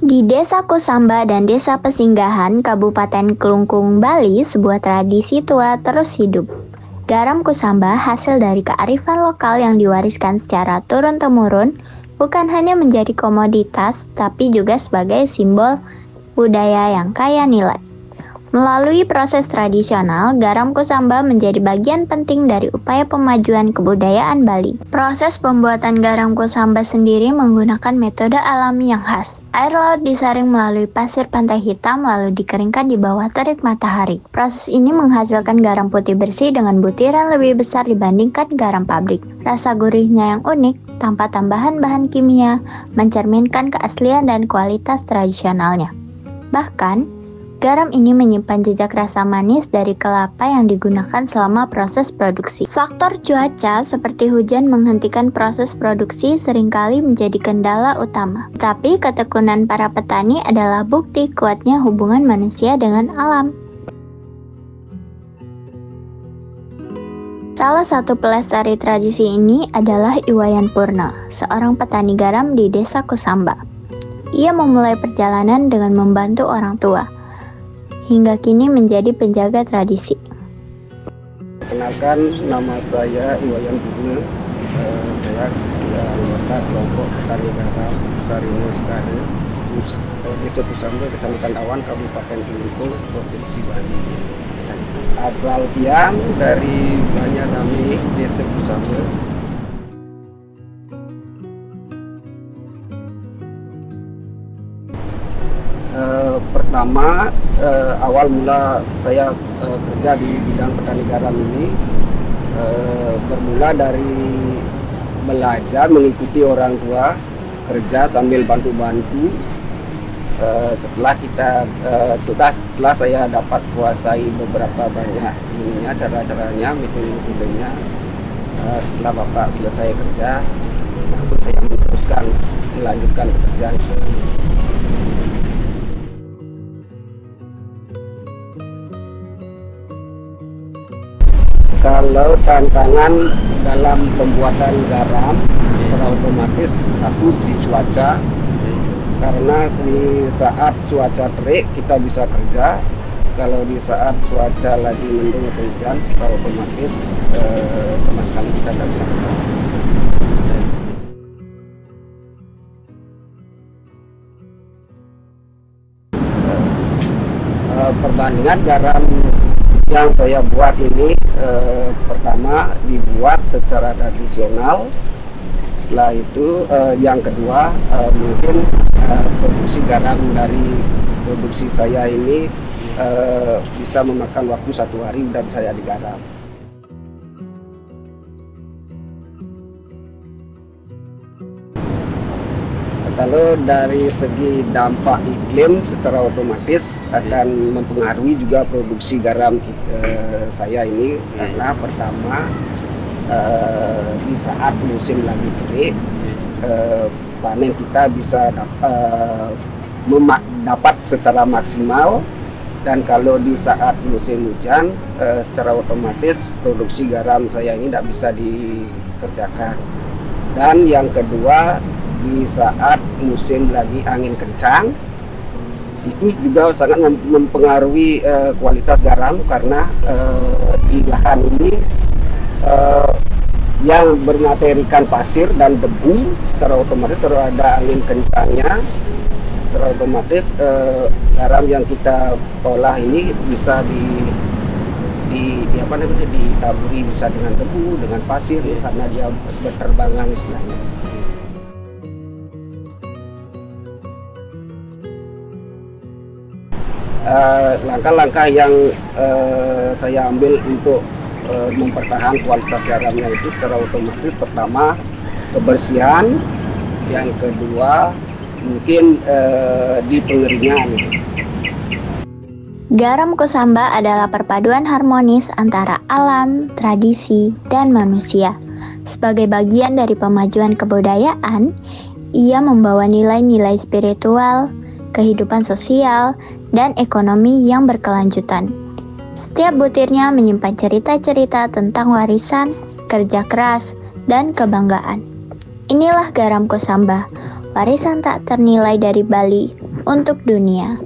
Di Desa Kusamba dan Desa Pesinggahan, Kabupaten Kelungkung, Bali, sebuah tradisi tua terus hidup. Garam Kusamba hasil dari kearifan lokal yang diwariskan secara turun-temurun, bukan hanya menjadi komoditas, tapi juga sebagai simbol budaya yang kaya nilai. Melalui proses tradisional, garam Kusamba menjadi bagian penting dari upaya pemajuan kebudayaan Bali. Proses pembuatan garam Kusamba sendiri menggunakan metode alami yang khas. Air laut disaring melalui pasir pantai hitam lalu dikeringkan di bawah terik matahari. Proses ini menghasilkan garam putih bersih dengan butiran lebih besar dibandingkan garam pabrik. Rasa gurihnya yang unik, tanpa tambahan bahan kimia, mencerminkan keaslian dan kualitas tradisionalnya. Bahkan, garam ini menyimpan jejak rasa manis dari kelapa yang digunakan selama proses produksi. Faktor cuaca seperti hujan menghentikan proses produksi seringkali menjadi kendala utama. Tapi ketekunan para petani adalah bukti kuatnya hubungan manusia dengan alam. Salah satu pelestari tradisi ini adalah Iwayan Purna, seorang petani garam di Desa Kusamba. Ia memulai perjalanan dengan membantu orang tua, hingga kini menjadi penjaga tradisi. Perkenalkan, nama saya Iwayan Purna. Saya anggota kelompok petani garam Sarino Sekare, Desa Kusamba, Kecamatan Awan, Kabupaten Kelungkung, Provinsi Bali. Asal diam dari Banyadami, Desa Kusamba. Pertama, awal mula saya kerja di bidang petani garam ini bermula dari belajar mengikuti orang tua, kerja sambil bantu-bantu. Setelah saya dapat kuasai beberapa banyak ininya, cara-caranya, metode-metodenya, setelah Bapak selesai kerja, langsung saya melanjutkan pekerjaan seperti ini. Kalau tantangan dalam pembuatan garam secara otomatis satu di cuaca, karena di saat cuaca terik kita bisa kerja. Kalau di saat cuaca lagi mendung atau hujan, secara otomatis sama sekali kita tidak bisa kerja. Perbandingan garam yang saya buat ini pertama dibuat secara tradisional. Setelah itu yang kedua mungkin produksi garam dari produksi saya ini bisa memakan waktu 1 hari dan saya digarap. Kalau dari segi dampak iklim secara otomatis akan mempengaruhi juga produksi garam saya ini, karena pertama di saat musim lagi terik panen kita bisa dapat secara maksimal, dan kalau di saat musim hujan secara otomatis produksi garam saya ini tidak bisa dikerjakan. Dan yang kedua, di saat musim lagi angin kencang, itu juga sangat mempengaruhi kualitas garam, karena di lahan ini yang bermaterikan pasir dan debu, secara otomatis kalau ada angin kencangnya, secara otomatis garam yang kita olah ini bisa ditaburi bisa dengan debu, dengan pasir, karena dia berterbangan istilahnya. Langkah-langkah yang saya ambil untuk mempertahankan kualitas garamnya itu secara otomatis, pertama kebersihan, yang kedua mungkin di pengeringan. Garam Kusamba adalah perpaduan harmonis antara alam, tradisi, dan manusia. Sebagai bagian dari pemajuan kebudayaan, ia membawa nilai-nilai spiritual, kehidupan sosial, dan ekonomi yang berkelanjutan. Setiap butirnya menyimpan cerita-cerita tentang warisan, kerja keras, dan kebanggaan. Inilah garam Kusamba, warisan tak ternilai dari Bali. untuk dunia.